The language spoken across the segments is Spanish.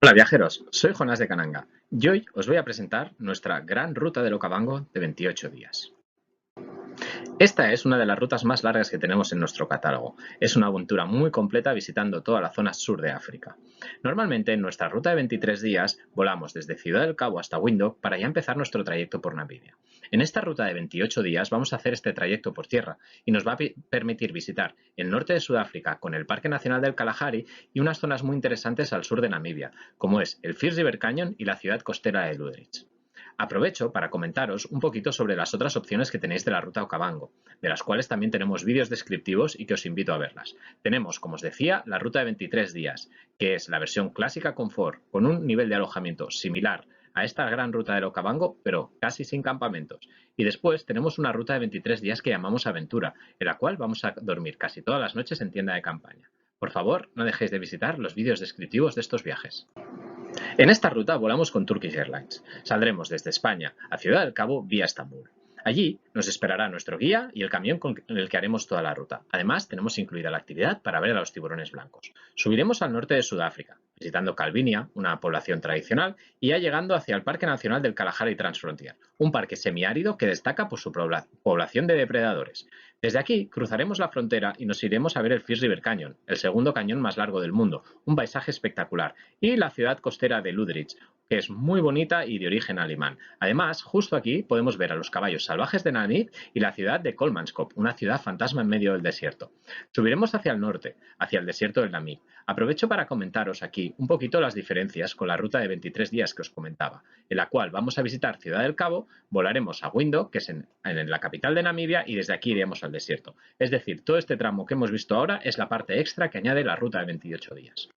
Hola viajeros, soy Jonás de Cananga y hoy os voy a presentar nuestra gran ruta del Okavango de 28 días. Esta es una de las rutas más largas que tenemos en nuestro catálogo. Es una aventura muy completa visitando toda la zona sur de África. Normalmente en nuestra ruta de 23 días volamos desde Ciudad del Cabo hasta Windhoek para ya empezar nuestro trayecto por Namibia. En esta ruta de 28 días vamos a hacer este trayecto por tierra y nos va a permitir visitar el norte de Sudáfrica con el Parque Nacional del Kalahari y unas zonas muy interesantes al sur de Namibia, como es el Firs River Canyon y la ciudad costera de Luderitz. Aprovecho para comentaros un poquito sobre las otras opciones que tenéis de la ruta Okavango, de las cuales también tenemos vídeos descriptivos y que os invito a verlas. Tenemos, como os decía, la ruta de 23 días, que es la versión clásica confort, con un nivel de alojamiento similar a esta gran ruta del Okavango, pero casi sin campamentos. Y después tenemos una ruta de 23 días que llamamos Aventura, en la cual vamos a dormir casi todas las noches en tienda de campaña. Por favor, no dejéis de visitar los vídeos descriptivos de estos viajes. En esta ruta volamos con Turkish Airlines. Saldremos desde España a Ciudad del Cabo vía Estambul. Allí nos esperará nuestro guía y el camión con el que haremos toda la ruta. Además, tenemos incluida la actividad para ver a los tiburones blancos. Subiremos al norte de Sudáfrica, visitando Calvinia, una población tradicional, y ya llegando hacia el Parque Nacional del Kalahari Transfrontier, un parque semiárido que destaca por su población de depredadores. Desde aquí cruzaremos la frontera y nos iremos a ver el Firs River Canyon, el segundo cañón más largo del mundo, un paisaje espectacular, y la ciudad costera de Luderitz, que es muy bonita y de origen alemán. Además, justo aquí podemos ver a los caballos salvajes de Namib y la ciudad de Kolmanskop, una ciudad fantasma en medio del desierto. Subiremos hacia el norte, hacia el desierto del Namib. Aprovecho para comentaros aquí un poquito las diferencias con la ruta de 23 días que os comentaba, en la cual vamos a visitar Ciudad del Cabo, volaremos a Windhoek, que es en la capital de Namibia, y desde aquí iremos al desierto. Es decir, todo este tramo que hemos visto ahora es la parte extra que añade la ruta de 28 días.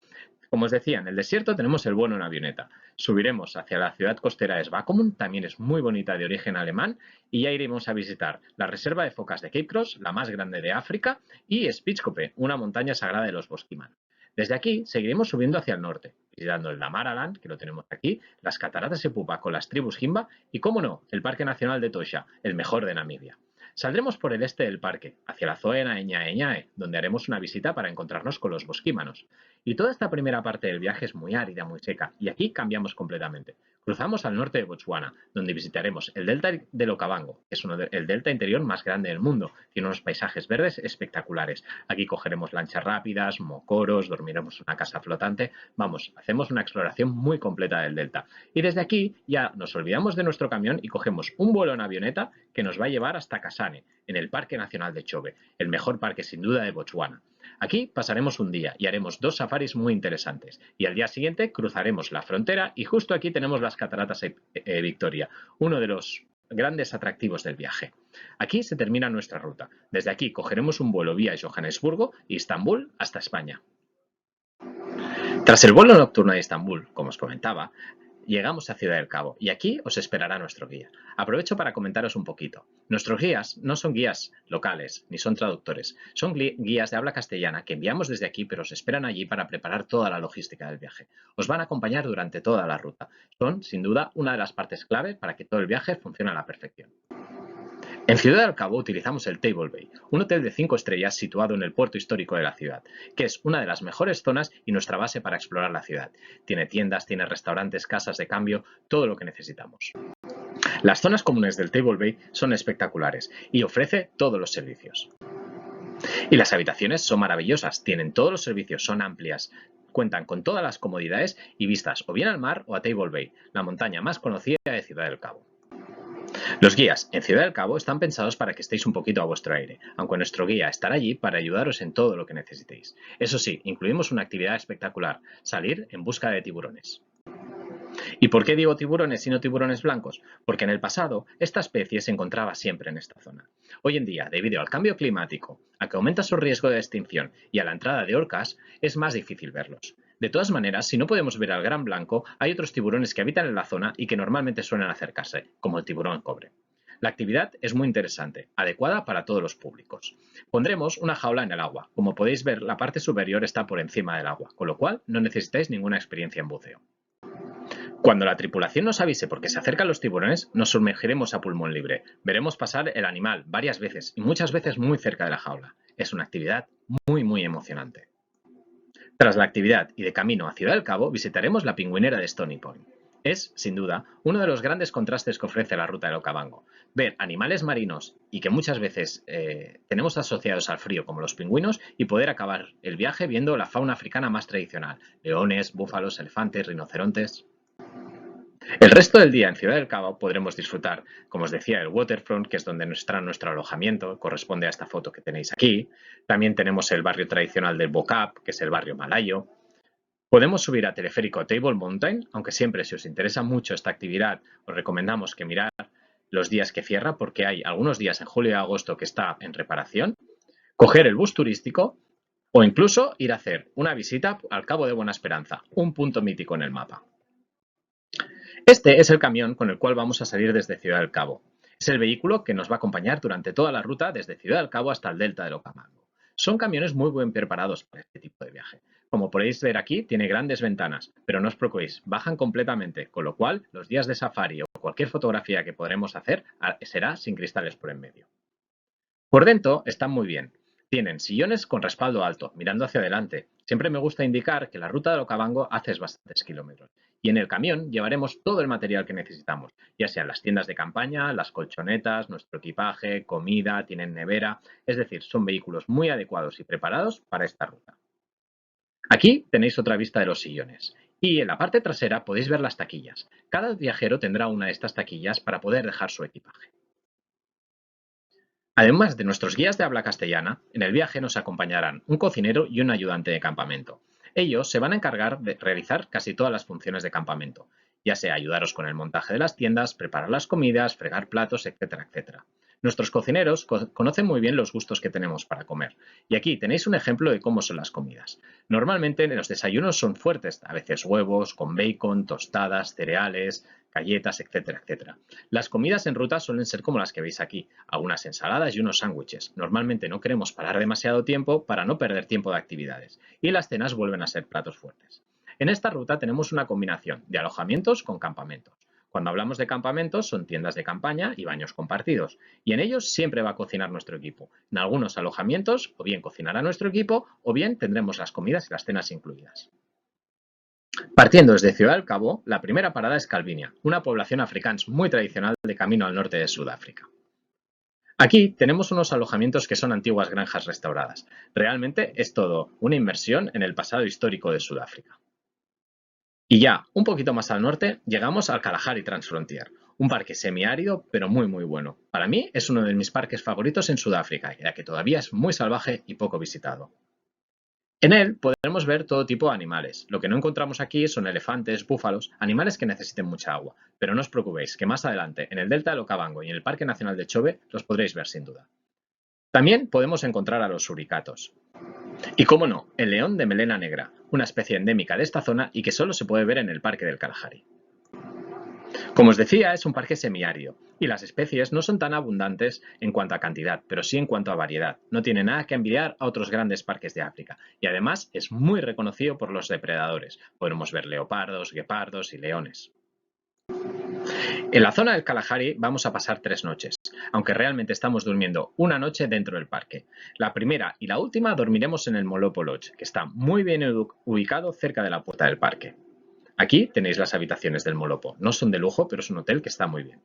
Como os decía, en el desierto tenemos el vuelo en avioneta. Subiremos hacia la ciudad costera de Svakomun, también es muy bonita, de origen alemán, y ya iremos a visitar la reserva de focas de Cape Cross, la más grande de África, y Spitskope, una montaña sagrada de los Boskiman. Desde aquí seguiremos subiendo hacia el norte, visitando el Damaraland, que lo tenemos aquí, las cataratas de Pupa con las tribus Himba y, cómo no, el Parque Nacional de Tosha, el mejor de Namibia. Saldremos por el este del parque, hacia la zona Ñae Ñae, donde haremos una visita para encontrarnos con los bosquímanos. Y toda esta primera parte del viaje es muy árida, muy seca, y aquí cambiamos completamente. Cruzamos al norte de Botswana, donde visitaremos el delta del Okavango, que es el delta interior más grande del mundo. Tiene unos paisajes verdes espectaculares. Aquí cogeremos lanchas rápidas, mocoros, dormiremos en una casa flotante. Vamos, hacemos una exploración muy completa del delta. Y desde aquí ya nos olvidamos de nuestro camión y cogemos un vuelo en avioneta que nos va a llevar hasta Kasane, en el Parque Nacional de Chobe, el mejor parque sin duda de Botswana. Aquí pasaremos un día y haremos dos safaris muy interesantes, y al día siguiente cruzaremos la frontera y justo aquí tenemos las cataratas Victoria, uno de los grandes atractivos del viaje. Aquí se termina nuestra ruta. Desde aquí cogeremos un vuelo vía Johannesburgo y Estambul hasta España. Tras el vuelo nocturno de Estambul, como os comentaba, llegamos a Ciudad del Cabo y aquí os esperará nuestro guía. Aprovecho para comentaros un poquito. Nuestros guías no son guías locales ni son traductores, son guías de habla castellana que enviamos desde aquí, pero os esperan allí para preparar toda la logística del viaje. Os van a acompañar durante toda la ruta. Son, sin duda, una de las partes clave para que todo el viaje funcione a la perfección. En Ciudad del Cabo utilizamos el Table Bay, un hotel de 5 estrellas situado en el puerto histórico de la ciudad, que es una de las mejores zonas y nuestra base para explorar la ciudad. Tiene tiendas, tiene restaurantes, casas de cambio, todo lo que necesitamos. Las zonas comunes del Table Bay son espectaculares y ofrece todos los servicios. Y las habitaciones son maravillosas, tienen todos los servicios, son amplias, cuentan con todas las comodidades y vistas o bien al mar o a Table Bay, la montaña más conocida de Ciudad del Cabo. Los guías en Ciudad del Cabo están pensados para que estéis un poquito a vuestro aire, aunque nuestro guía estará allí para ayudaros en todo lo que necesitéis. Eso sí, incluimos una actividad espectacular, salir en busca de tiburones. ¿Y por qué digo tiburones y no tiburones blancos? Porque en el pasado esta especie se encontraba siempre en esta zona. Hoy en día, debido al cambio climático, a que aumenta su riesgo de extinción y a la entrada de orcas, es más difícil verlos. De todas maneras, si no podemos ver al gran blanco, hay otros tiburones que habitan en la zona y que normalmente suelen acercarse, como el tiburón cobre. La actividad es muy interesante, adecuada para todos los públicos. Pondremos una jaula en el agua. Como podéis ver, la parte superior está por encima del agua, con lo cual no necesitáis ninguna experiencia en buceo. Cuando la tripulación nos avise porque se acercan los tiburones, nos sumergiremos a pulmón libre. Veremos pasar el animal varias veces y muchas veces muy cerca de la jaula. Es una actividad muy emocionante. Tras la actividad y de camino a Ciudad del Cabo, visitaremos la pingüinera de Stony Point. Es, sin duda, uno de los grandes contrastes que ofrece la ruta del Okavango. Ver animales marinos y que muchas veces tenemos asociados al frío como los pingüinos y poder acabar el viaje viendo la fauna africana más tradicional. Leones, búfalos, elefantes, rinocerontes. El resto del día en Ciudad del Cabo podremos disfrutar, como os decía, el waterfront, que es donde está nuestro alojamiento, corresponde a esta foto que tenéis aquí. También tenemos el barrio tradicional del Bokap, que es el barrio malayo. Podemos subir a teleférico Table Mountain, aunque siempre si os interesa mucho esta actividad os recomendamos que mirad los días que cierra porque hay algunos días en julio y agosto que está en reparación. Coger el bus turístico o incluso ir a hacer una visita al Cabo de Buena Esperanza, un punto mítico en el mapa. Este es el camión con el cual vamos a salir desde Ciudad del Cabo. Es el vehículo que nos va a acompañar durante toda la ruta desde Ciudad del Cabo hasta el delta del Okavango. Son camiones muy bien preparados para este tipo de viaje. Como podéis ver aquí, tiene grandes ventanas, pero no os preocupéis, bajan completamente, con lo cual los días de safari o cualquier fotografía que podremos hacer será sin cristales por en medio. Por dentro están muy bien. Tienen sillones con respaldo alto, mirando hacia adelante. Siempre me gusta indicar que la ruta del Okavango hace bastantes kilómetros. Y en el camión llevaremos todo el material que necesitamos, ya sean las tiendas de campaña, las colchonetas, nuestro equipaje, comida, tienen nevera. Es decir, son vehículos muy adecuados y preparados para esta ruta. Aquí tenéis otra vista de los sillones. Y en la parte trasera podéis ver las taquillas. Cada viajero tendrá una de estas taquillas para poder dejar su equipaje. Además de nuestros guías de habla castellana, en el viaje nos acompañarán un cocinero y un ayudante de campamento. Ellos se van a encargar de realizar casi todas las funciones de campamento, ya sea ayudaros con el montaje de las tiendas, preparar las comidas, fregar platos, etcétera, etcétera. Nuestros cocineros conocen muy bien los gustos que tenemos para comer, y aquí tenéis un ejemplo de cómo son las comidas. Normalmente los desayunos son fuertes, a veces huevos, con bacon, tostadas, cereales, galletas, etcétera, etcétera. Las comidas en ruta suelen ser como las que veis aquí, algunas ensaladas y unos sándwiches. Normalmente no queremos parar demasiado tiempo para no perder tiempo de actividades, y las cenas vuelven a ser platos fuertes. En esta ruta tenemos una combinación de alojamientos con campamentos. Cuando hablamos de campamentos son tiendas de campaña y baños compartidos, y en ellos siempre va a cocinar nuestro equipo. En algunos alojamientos o bien cocinará nuestro equipo o bien tendremos las comidas y las cenas incluidas. Partiendo desde Ciudad del Cabo, la primera parada es Calvinia, una población africana muy tradicional de camino al norte de Sudáfrica. Aquí tenemos unos alojamientos que son antiguas granjas restauradas. Realmente es todo una inversión en el pasado histórico de Sudáfrica. Y ya, un poquito más al norte, llegamos al Kalahari Transfrontier, un parque semiárido pero muy bueno. Para mí es uno de mis parques favoritos en Sudáfrica, ya que todavía es muy salvaje y poco visitado. En él podremos ver todo tipo de animales. Lo que no encontramos aquí son elefantes, búfalos, animales que necesiten mucha agua. Pero no os preocupéis, que más adelante, en el delta del Okavango y en el Parque Nacional de Chobe, los podréis ver sin duda. También podemos encontrar a los suricatos. Y cómo no, el león de melena negra, una especie endémica de esta zona y que solo se puede ver en el Parque del Kalahari. Como os decía, es un parque semiárido y las especies no son tan abundantes en cuanto a cantidad, pero sí en cuanto a variedad. No tiene nada que envidiar a otros grandes parques de África y además es muy reconocido por los depredadores. Podemos ver leopardos, guepardos y leones. En la zona del Kalahari vamos a pasar 3 noches, aunque realmente estamos durmiendo una noche dentro del parque. La primera y la última dormiremos en el Molopo Lodge, que está muy bien ubicado cerca de la puerta del parque. Aquí tenéis las habitaciones del Molopo. No son de lujo, pero es un hotel que está muy bien.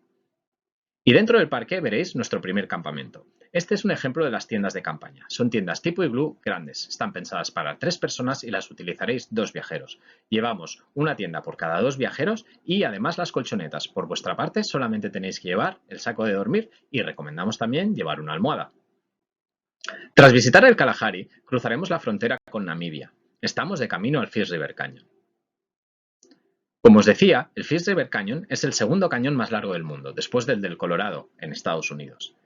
Y dentro del parque veréis nuestro primer campamento. Este es un ejemplo de las tiendas de campaña. Son tiendas tipo iglú grandes. Están pensadas para 3 personas y las utilizaréis 2 viajeros. Llevamos una tienda por cada 2 viajeros y además las colchonetas. Por vuestra parte solamente tenéis que llevar el saco de dormir y recomendamos también llevar una almohada. Tras visitar el Kalahari, cruzaremos la frontera con Namibia. Estamos de camino al Fish River Canyon. Como os decía, el Fish River Canyon es el segundo cañón más largo del mundo, después del Colorado, en Estados Unidos.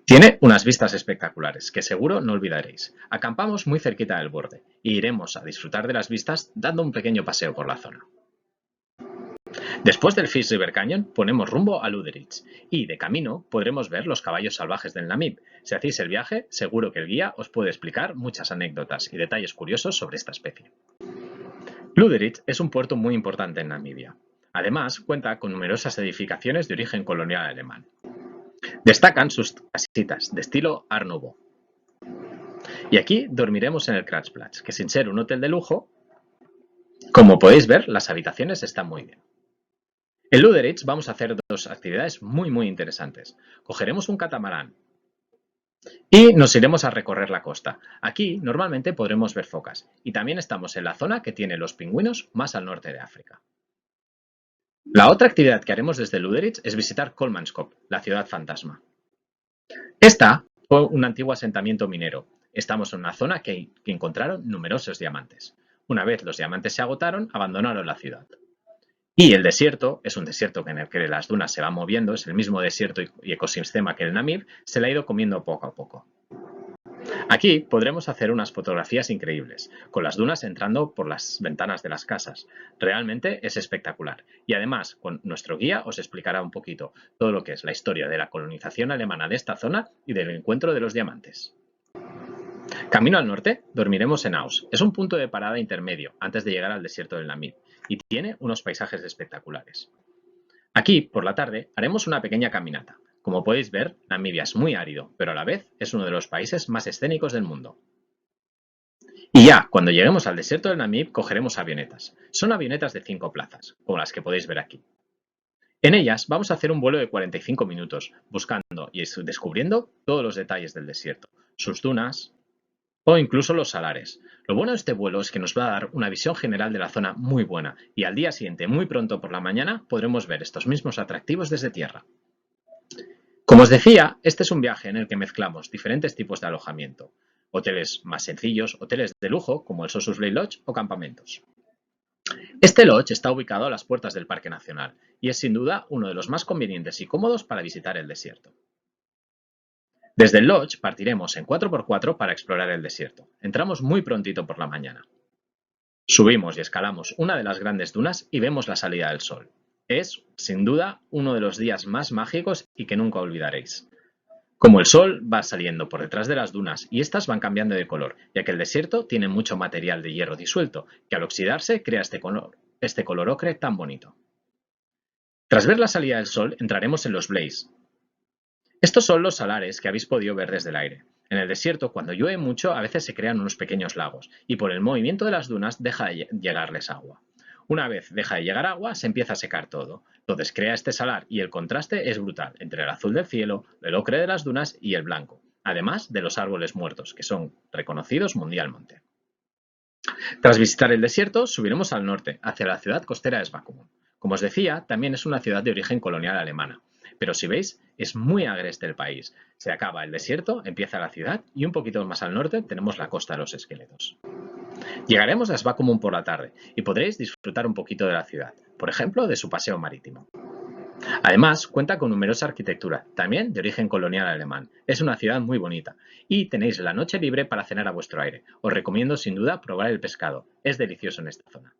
Tiene unas vistas espectaculares, que seguro no olvidaréis. Acampamos muy cerquita del borde, y iremos a disfrutar de las vistas dando un pequeño paseo por la zona. Después del Fish River Canyon, ponemos rumbo a Luderitz, y de camino podremos ver los caballos salvajes del Namib. Si hacéis el viaje, seguro que el guía os puede explicar muchas anécdotas y detalles curiosos sobre esta especie. Luderitz es un puerto muy importante en Namibia. Además, cuenta con numerosas edificaciones de origen colonial alemán. Destacan sus casitas de estilo Art Nouveau. Y aquí dormiremos en el Kratsplatz, que sin ser un hotel de lujo, como podéis ver, las habitaciones están muy bien. En Lüderitz vamos a hacer dos actividades muy interesantes. Cogeremos un catamarán y nos iremos a recorrer la costa. Aquí normalmente podremos ver focas y también estamos en la zona que tiene los pingüinos más al norte de África. La otra actividad que haremos desde Lüderitz es visitar Kolmanskop, la ciudad fantasma. Esta fue un antiguo asentamiento minero. Estamos en una zona que encontraron numerosos diamantes. Una vez los diamantes se agotaron, abandonaron la ciudad. Y el desierto es un desierto en el que las dunas se van moviendo, es el mismo desierto y ecosistema que el Namib, se le ha ido comiendo poco a poco. Aquí podremos hacer unas fotografías increíbles, con las dunas entrando por las ventanas de las casas. Realmente es espectacular. Y además, con nuestro guía os explicará un poquito todo lo que es la historia de la colonización alemana de esta zona y del encuentro de los diamantes. Camino al norte, dormiremos en Aus. Es un punto de parada intermedio antes de llegar al desierto del Namib y tiene unos paisajes espectaculares. Aquí, por la tarde, haremos una pequeña caminata. Como podéis ver, Namibia es muy árido, pero a la vez es uno de los países más escénicos del mundo. Y ya, cuando lleguemos al desierto del Namib, cogeremos avionetas. Son avionetas de 5 plazas, como las que podéis ver aquí. En ellas vamos a hacer un vuelo de 45 minutos, buscando y descubriendo todos los detalles del desierto, sus dunas o incluso los salares. Lo bueno de este vuelo es que nos va a dar una visión general de la zona muy buena y al día siguiente, muy pronto por la mañana, podremos ver estos mismos atractivos desde tierra. Como os decía, este es un viaje en el que mezclamos diferentes tipos de alojamiento. Hoteles más sencillos, hoteles de lujo como el Sossusvlei Lodge o campamentos. Este lodge está ubicado a las puertas del Parque Nacional y es sin duda uno de los más convenientes y cómodos para visitar el desierto. Desde el lodge partiremos en 4x4 para explorar el desierto. Entramos muy prontito por la mañana. Subimos y escalamos una de las grandes dunas y vemos la salida del sol. Es, sin duda, uno de los días más mágicos y que nunca olvidaréis. Como el sol va saliendo por detrás de las dunas y estas van cambiando de color, ya que el desierto tiene mucho material de hierro disuelto, que al oxidarse crea este color ocre tan bonito. Tras ver la salida del sol, entraremos en los Blaze. Estos son los salares que habéis podido ver desde el aire. En el desierto, cuando llueve mucho, a veces se crean unos pequeños lagos, y por el movimiento de las dunas deja de llegarles agua. Una vez deja de llegar agua, se empieza a secar todo. Entonces crea este salar y el contraste es brutal entre el azul del cielo, el ocre de las dunas y el blanco, además de los árboles muertos, que son reconocidos mundialmente. Tras visitar el desierto, subiremos al norte, hacia la ciudad costera de Svakopmund. Como os decía, también es una ciudad de origen colonial alemana, pero si veis, es muy agreste el país. Se acaba el desierto, empieza la ciudad y un poquito más al norte tenemos la costa de los esqueletos. Llegaremos a Svakopmund por la tarde y podréis disfrutar un poquito de la ciudad, por ejemplo, de su paseo marítimo. Además, cuenta con numerosa arquitectura, también de origen colonial alemán. Es una ciudad muy bonita y tenéis la noche libre para cenar a vuestro aire. Os recomiendo sin duda probar el pescado, es delicioso en esta zona.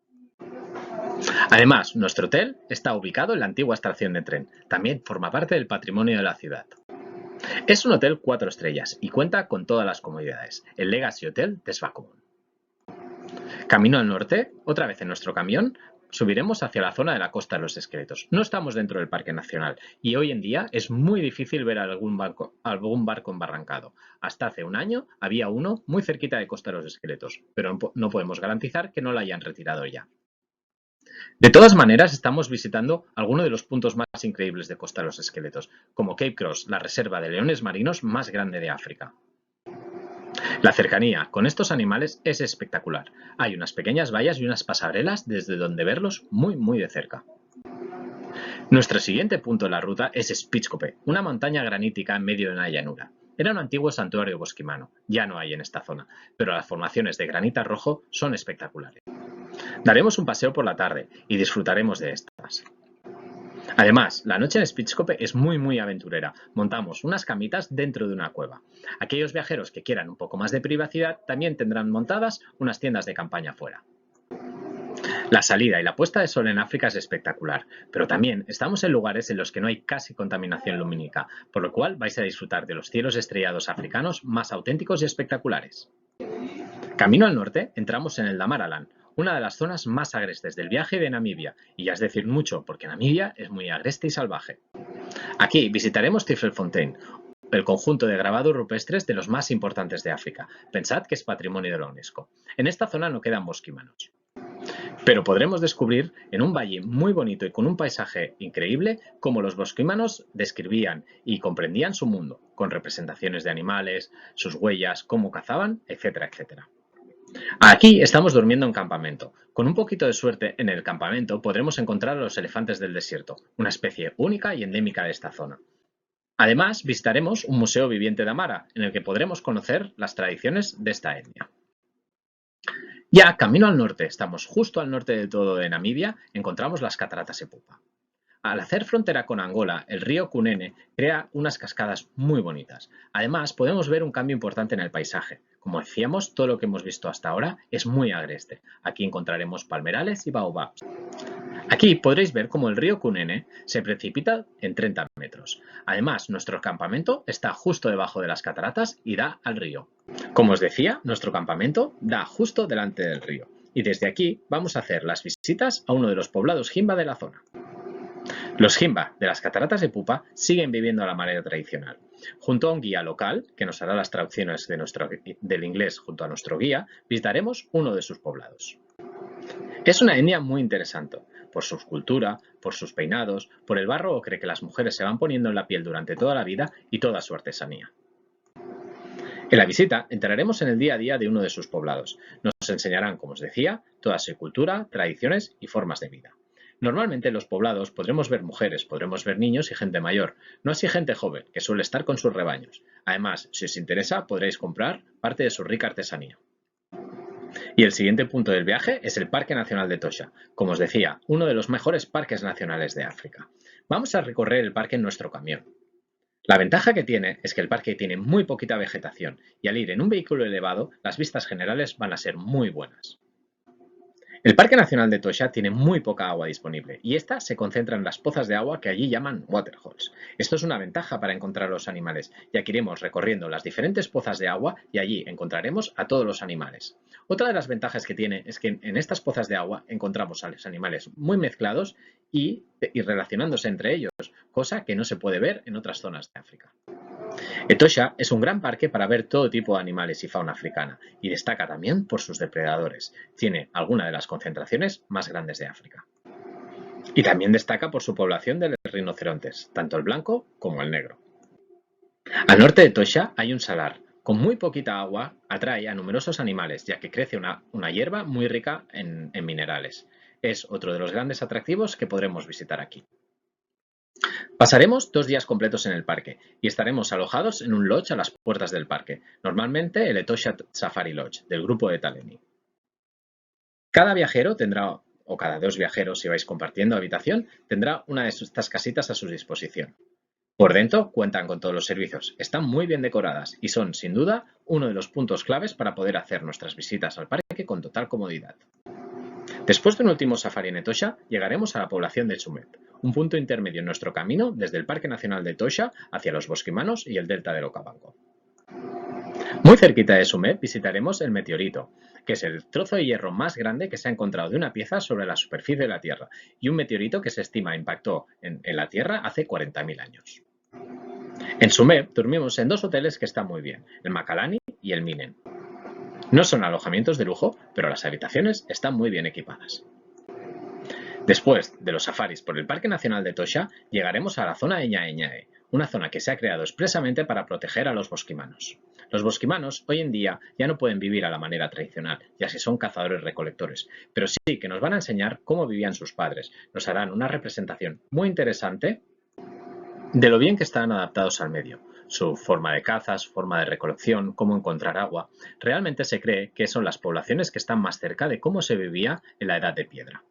Además, nuestro hotel está ubicado en la antigua estación de tren, también forma parte del patrimonio de la ciudad. Es un hotel 4 estrellas y cuenta con todas las comodidades, el Legacy Hotel de Svakopmund. Camino al norte, otra vez en nuestro camión, subiremos hacia la zona de la costa de los esqueletos. No estamos dentro del Parque Nacional y hoy en día es muy difícil ver algún barco embarrancado. Hasta hace un año había uno muy cerquita de Costa de los Esqueletos, pero no podemos garantizar que no lo hayan retirado ya. De todas maneras, estamos visitando algunos de los puntos más increíbles de Costa de los Esqueletos, como Cape Cross, la reserva de leones marinos más grande de África. La cercanía con estos animales es espectacular. Hay unas pequeñas vallas y unas pasarelas desde donde verlos muy de cerca. Nuestro siguiente punto en la ruta es Spitzkoppe, una montaña granítica en medio de una llanura. Era un antiguo santuario bosquimano, ya no hay en esta zona, pero las formaciones de granito rojo son espectaculares. Daremos un paseo por la tarde y disfrutaremos de estas. Además, la noche en Spitzkoppe es muy aventurera. Montamos unas camitas dentro de una cueva. Aquellos viajeros que quieran un poco más de privacidad también tendrán montadas unas tiendas de campaña fuera. La salida y la puesta de sol en África es espectacular, pero también estamos en lugares en los que no hay casi contaminación lumínica, por lo cual vais a disfrutar de los cielos estrellados africanos más auténticos y espectaculares. Camino al norte, entramos en el Damaraland, una de las zonas más agrestes del viaje de Namibia, y ya es decir mucho porque Namibia es muy agreste y salvaje. Aquí visitaremos Tiffelfontein, el conjunto de grabados rupestres de los más importantes de África. Pensad que es patrimonio de la UNESCO. En esta zona no quedan bosquimanos. Pero podremos descubrir en un valle muy bonito y con un paisaje increíble cómo los bosquímanos describían y comprendían su mundo, con representaciones de animales, sus huellas, cómo cazaban, etcétera, etcétera. Aquí estamos durmiendo en campamento. Con un poquito de suerte en el campamento podremos encontrar a los elefantes del desierto, una especie única y endémica de esta zona. Además, visitaremos un museo viviente de Amara, en el que podremos conocer las tradiciones de esta etnia. Ya camino al norte, estamos justo al norte de todo de Namibia, encontramos las cataratas Epupa. Al hacer frontera con Angola, el río Cunene crea unas cascadas muy bonitas. Además, podemos ver un cambio importante en el paisaje. Como decíamos, todo lo que hemos visto hasta ahora es muy agreste. Aquí encontraremos palmerales y baobabs. Aquí podréis ver cómo el río Cunene se precipita en 30 metros. Además, nuestro campamento está justo debajo de las cataratas y da al río. Como os decía, nuestro campamento da justo delante del río. Y desde aquí vamos a hacer las visitas a uno de los poblados Himba de la zona. Los Himba de las cataratas de Epupa siguen viviendo a la manera tradicional. Junto a un guía local, que nos hará las traducciones del inglés junto a nuestro guía, visitaremos uno de sus poblados. Es una etnia muy interesante, por su cultura, por sus peinados, por el barro ocre que las mujeres se van poniendo en la piel durante toda la vida y toda su artesanía. En la visita entraremos en el día a día de uno de sus poblados. Nos enseñarán, como os decía, toda su cultura, tradiciones y formas de vida. Normalmente en los poblados podremos ver mujeres, podremos ver niños y gente mayor, no así gente joven, que suele estar con sus rebaños. Además, si os interesa, podréis comprar parte de su rica artesanía. Y el siguiente punto del viaje es el Parque Nacional de Tosha, como os decía, uno de los mejores parques nacionales de África. Vamos a recorrer el parque en nuestro camión. La ventaja que tiene es que el parque tiene muy poquita vegetación y al ir en un vehículo elevado, las vistas generales van a ser muy buenas. El Parque Nacional de Tosha tiene muy poca agua disponible y esta se concentra en las pozas de agua que allí llaman waterholes. Esto es una ventaja para encontrar a los animales, ya que iremos recorriendo las diferentes pozas de agua y allí encontraremos a todos los animales. Otra de las ventajas que tiene es que en estas pozas de agua encontramos a los animales muy mezclados y relacionándose entre ellos, cosa que no se puede ver en otras zonas de África. Etosha es un gran parque para ver todo tipo de animales y fauna africana y destaca también por sus depredadores. Tiene alguna de las concentraciones más grandes de África. Y también destaca por su población de rinocerontes, tanto el blanco como el negro. Al norte de Etosha hay un salar. Con muy poquita agua atrae a numerosos animales, ya que crece una hierba muy rica en minerales. Es otro de los grandes atractivos que podremos visitar aquí. Pasaremos 2 días completos en el parque y estaremos alojados en un lodge a las puertas del parque, normalmente el Etosha Safari Lodge, del grupo de Taleni. Cada viajero tendrá, o cada 2 viajeros si vais compartiendo habitación, tendrá una de estas casitas a su disposición. Por dentro cuentan con todos los servicios, están muy bien decoradas y son, sin duda, uno de los puntos claves para poder hacer nuestras visitas al parque con total comodidad. Después de un último safari en Etosha, llegaremos a la población de Tsumeb, un punto intermedio en nuestro camino desde el Parque Nacional de Etosha hacia los bosquimanos y el delta del Okavango. Muy cerquita de Tsumeb visitaremos el meteorito, que es el trozo de hierro más grande que se ha encontrado de una pieza sobre la superficie de la Tierra, y un meteorito que se estima impactó en la Tierra hace 40.000 años. En Tsumeb dormimos en 2 hoteles que están muy bien, el Makalani y el Minen. No son alojamientos de lujo, pero las habitaciones están muy bien equipadas. Después de los safaris por el Parque Nacional de Etosha, llegaremos a la zona de Ñae Ñae, una zona que se ha creado expresamente para proteger a los bosquimanos. Los bosquimanos hoy en día ya no pueden vivir a la manera tradicional, ya que son cazadores-recolectores, pero sí que nos van a enseñar cómo vivían sus padres. Nos harán una representación muy interesante de lo bien que están adaptados al medio. Su forma de caza, su forma de recolección, cómo encontrar agua. Realmente se cree que son las poblaciones que están más cerca de cómo se vivía en la Edad de Piedra.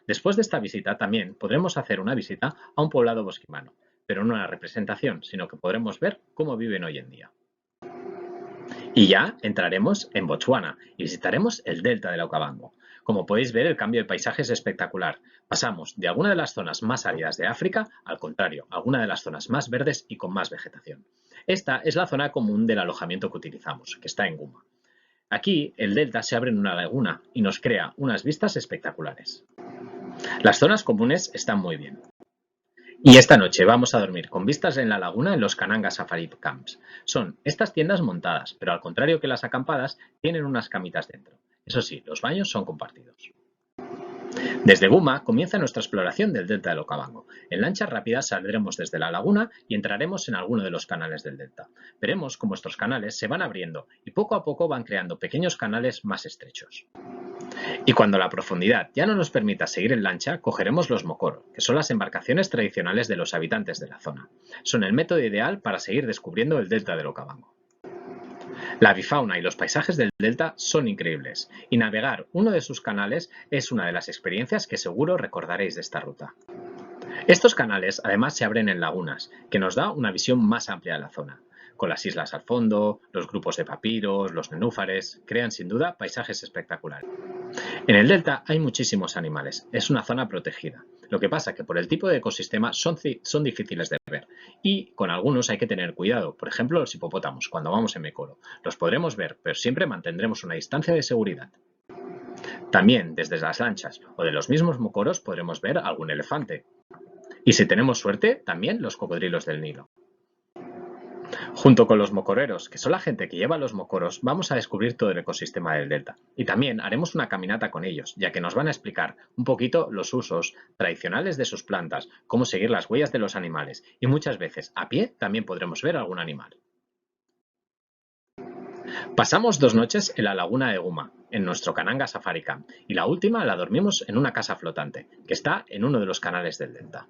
Después de esta visita también podremos hacer una visita a un poblado bosquimano, pero no una representación, sino que podremos ver cómo viven hoy en día. Y ya entraremos en Botswana y visitaremos el delta del Okavango. Como podéis ver, el cambio de paisaje es espectacular. Pasamos de alguna de las zonas más áridas de África, al contrario, a alguna de las zonas más verdes y con más vegetación. Esta es la zona común del alojamiento que utilizamos, que está en Guma. Aquí, el delta se abre en una laguna y nos crea unas vistas espectaculares. Las zonas comunes están muy bien. Y esta noche vamos a dormir con vistas en la laguna en los Kananga Safari Camps. Son estas tiendas montadas, pero al contrario que las acampadas, tienen unas camitas dentro. Eso sí, los baños son compartidos. Desde Guma comienza nuestra exploración del delta del Okavango. En lanchas rápidas saldremos desde la laguna y entraremos en alguno de los canales del delta. Veremos cómo estos canales se van abriendo y poco a poco van creando pequeños canales más estrechos. Y cuando la profundidad ya no nos permita seguir en lancha, cogeremos los mokoro, que son las embarcaciones tradicionales de los habitantes de la zona. Son el método ideal para seguir descubriendo el delta del Okavango. La avifauna y los paisajes del delta son increíbles, y navegar uno de sus canales es una de las experiencias que seguro recordaréis de esta ruta. Estos canales además se abren en lagunas, que nos da una visión más amplia de la zona. Con las islas al fondo, los grupos de papiros, los nenúfares, crean sin duda paisajes espectaculares. En el delta hay muchísimos animales, es una zona protegida. Lo que pasa que por el tipo de ecosistema son difíciles de ver y con algunos hay que tener cuidado. Por ejemplo, los hipopótamos, cuando vamos en Mekoro. Los podremos ver, pero siempre mantendremos una distancia de seguridad. También desde las lanchas o de los mismos mocoros podremos ver algún elefante. Y si tenemos suerte, también los cocodrilos del Nilo. Junto con los mocoreros, que son la gente que lleva los mocoros, vamos a descubrir todo el ecosistema del delta. Y también haremos una caminata con ellos, ya que nos van a explicar un poquito los usos tradicionales de sus plantas, cómo seguir las huellas de los animales, y muchas veces a pie también podremos ver algún animal. Pasamos 2 noches en la laguna de Guma, en nuestro Kananga Safari Camp, y la última la dormimos en una casa flotante, que está en uno de los canales del delta.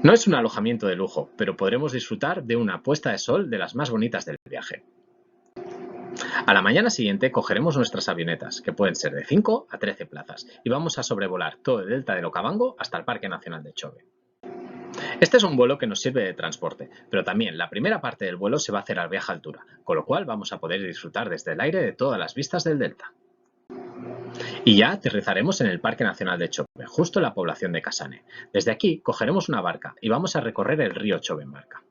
No es un alojamiento de lujo, pero podremos disfrutar de una puesta de sol de las más bonitas del viaje. A la mañana siguiente cogeremos nuestras avionetas, que pueden ser de 5 a 13 plazas, y vamos a sobrevolar todo el delta del Okavango hasta el Parque Nacional de Chobe. Este es un vuelo que nos sirve de transporte, pero también la primera parte del vuelo se va a hacer a baja altura, con lo cual vamos a poder disfrutar desde el aire de todas las vistas del delta. Y ya aterrizaremos en el Parque Nacional de Chobe, justo en la población de Kasane. Desde aquí cogeremos una barca y vamos a recorrer el río Chobe en barca.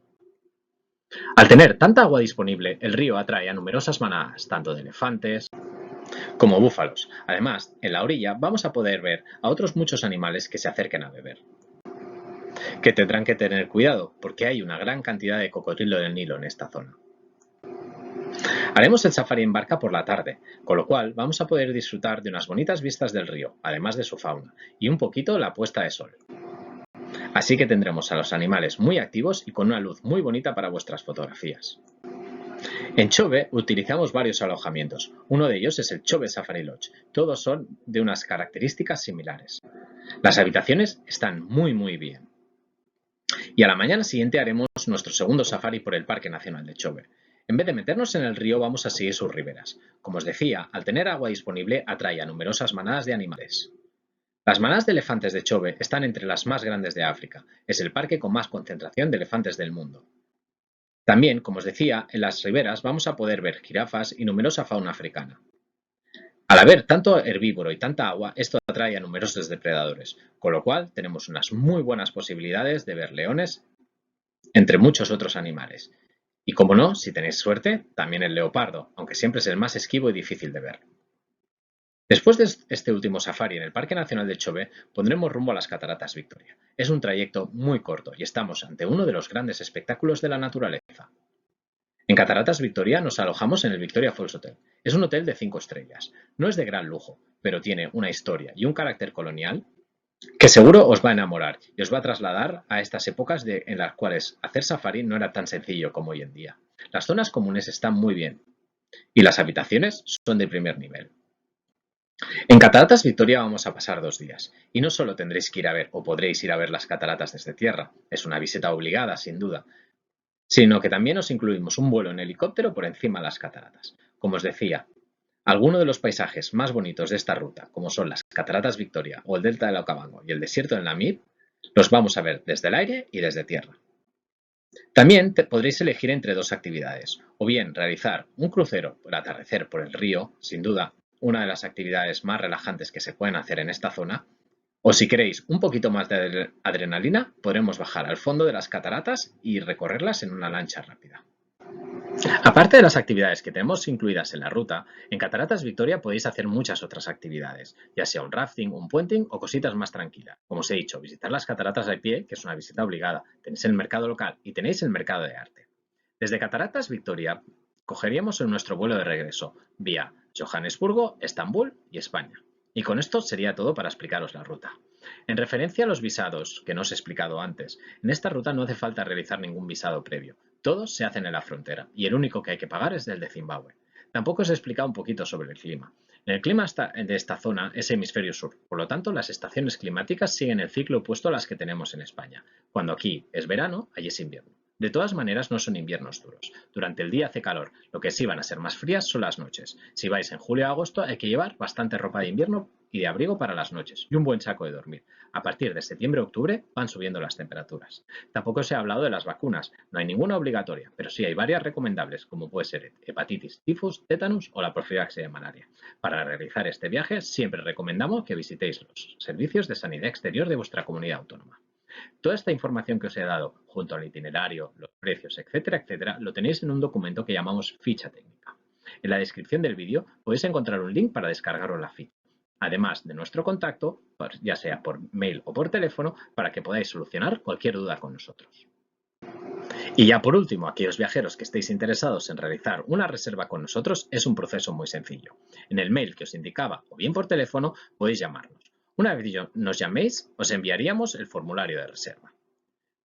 Al tener tanta agua disponible, el río atrae a numerosas manadas, tanto de elefantes como búfalos. Además, en la orilla vamos a poder ver a otros muchos animales que se acerquen a beber. Que tendrán que tener cuidado, porque hay una gran cantidad de cocodrilo del Nilo en esta zona. Haremos el safari en barca por la tarde, con lo cual vamos a poder disfrutar de unas bonitas vistas del río, además de su fauna, y un poquito la puesta de sol. Así que tendremos a los animales muy activos y con una luz muy bonita para vuestras fotografías. En Chobe utilizamos varios alojamientos, uno de ellos es el Chobe Safari Lodge, todos son de unas características similares. Las habitaciones están muy bien. Y a la mañana siguiente haremos nuestro segundo safari por el Parque Nacional de Chobe. En vez de meternos en el río vamos a seguir sus riberas. Como os decía, al tener agua disponible atrae a numerosas manadas de animales. Las manadas de elefantes de Chobe están entre las más grandes de África. Es el parque con más concentración de elefantes del mundo. También, como os decía, en las riberas vamos a poder ver jirafas y numerosa fauna africana. Al haber tanto herbívoro y tanta agua, esto atrae a numerosos depredadores, con lo cual tenemos unas muy buenas posibilidades de ver leones, entre muchos otros animales. Y como no, si tenéis suerte, también el leopardo, aunque siempre es el más esquivo y difícil de ver. Después de este último safari en el Parque Nacional de Chobe, pondremos rumbo a las Cataratas Victoria. Es un trayecto muy corto y estamos ante uno de los grandes espectáculos de la naturaleza. En Cataratas Victoria nos alojamos en el Victoria Falls Hotel. Es un hotel de 5 estrellas. No es de gran lujo, pero tiene una historia y un carácter colonial que seguro os va a enamorar y os va a trasladar a estas épocas en las cuales hacer safari no era tan sencillo como hoy en día. Las zonas comunes están muy bien y las habitaciones son de primer nivel. En Cataratas Victoria vamos a pasar 2 días y no solo tendréis que ir a ver o podréis ir a ver las cataratas desde tierra, es una visita obligada sin duda, sino que también os incluimos un vuelo en helicóptero por encima de las cataratas. Como os decía, algunos de los paisajes más bonitos de esta ruta, como son las Cataratas Victoria o el delta del Okavango y el desierto del Namib, los vamos a ver desde el aire y desde tierra. También podréis elegir entre 2 actividades, o bien realizar un crucero por atardecer por el río, sin duda, una de las actividades más relajantes que se pueden hacer en esta zona, o si queréis un poquito más de adrenalina, podremos bajar al fondo de las cataratas y recorrerlas en una lancha rápida. Aparte de las actividades que tenemos incluidas en la ruta, en Cataratas Victoria podéis hacer muchas otras actividades, ya sea un rafting, un puenting o cositas más tranquilas. Como os he dicho, visitar las cataratas a pie, que es una visita obligada, tenéis el mercado local y tenéis el mercado de arte. Desde Cataratas Victoria cogeríamos nuestro vuelo de regreso, vía Johannesburgo, Estambul y España. Y con esto sería todo para explicaros la ruta. En referencia a los visados, que no os he explicado antes, en esta ruta no hace falta realizar ningún visado previo. Todos se hacen en la frontera y el único que hay que pagar es el de Zimbabue. Tampoco os he explicado un poquito sobre el clima. El clima de esta zona es hemisferio sur, por lo tanto las estaciones climáticas siguen el ciclo opuesto a las que tenemos en España. Cuando aquí es verano, allí es invierno. De todas maneras, no son inviernos duros. Durante el día hace calor, lo que sí van a ser más frías son las noches. Si vais en julio o agosto, hay que llevar bastante ropa de invierno y de abrigo para las noches y un buen saco de dormir. A partir de septiembre a octubre van subiendo las temperaturas. Tampoco os he hablado de las vacunas. No hay ninguna obligatoria, pero sí hay varias recomendables, como puede ser hepatitis, tifus, tétanos o la profilaxia de malaria. Para realizar este viaje, siempre recomendamos que visitéis los servicios de sanidad exterior de vuestra comunidad autónoma. Toda esta información que os he dado, junto al itinerario, los precios, etcétera, lo tenéis en un documento que llamamos ficha técnica. En la descripción del vídeo podéis encontrar un link para descargaros la ficha, además de nuestro contacto, ya sea por mail o por teléfono, para que podáis solucionar cualquier duda con nosotros. Y ya por último, aquellos viajeros que estéis interesados en realizar una reserva con nosotros, es un proceso muy sencillo. En el mail que os indicaba o bien por teléfono podéis llamarnos. Una vez nos llaméis, os enviaríamos el formulario de reserva.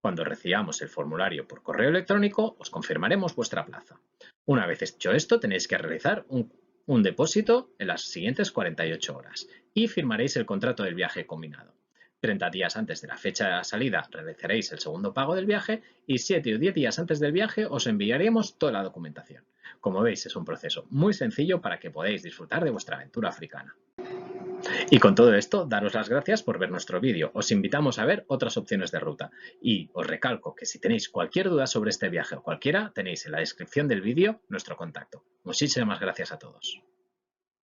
Cuando recibamos el formulario por correo electrónico, os confirmaremos vuestra plaza. Una vez hecho esto, tenéis que realizar un depósito en las siguientes 48 horas y firmaréis el contrato del viaje combinado. 30 días antes de la fecha de salida realizaréis el segundo pago del viaje y 7 o 10 días antes del viaje os enviaremos toda la documentación. Como veis, es un proceso muy sencillo para que podáis disfrutar de vuestra aventura africana. Y con todo esto, daros las gracias por ver nuestro vídeo. Os invitamos a ver otras opciones de ruta. Y os recalco que si tenéis cualquier duda sobre este viaje o cualquiera, tenéis en la descripción del vídeo nuestro contacto. Muchísimas gracias a todos.